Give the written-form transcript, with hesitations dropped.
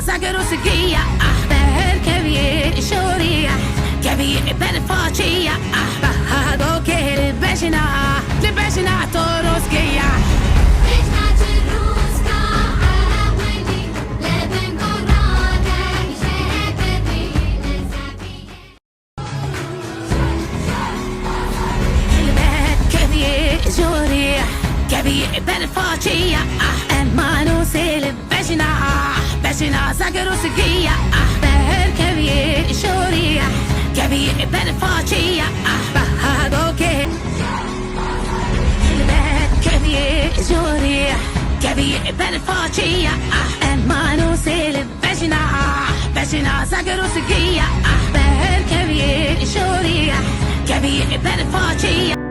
زقروسقية أحبار كبير شورية كبير بالفاجية أحبها كير لبشنا توروسقية جورية كبير بالفاجية أمانو سيل بشنا زقروسقية أحبار كبير شورية كبير بالفاجية أحبها كير كبير جورية كبير بالفاجية أمانو سيل بشنا زقروسقية أحبار كبير شورية كبير بالفاجية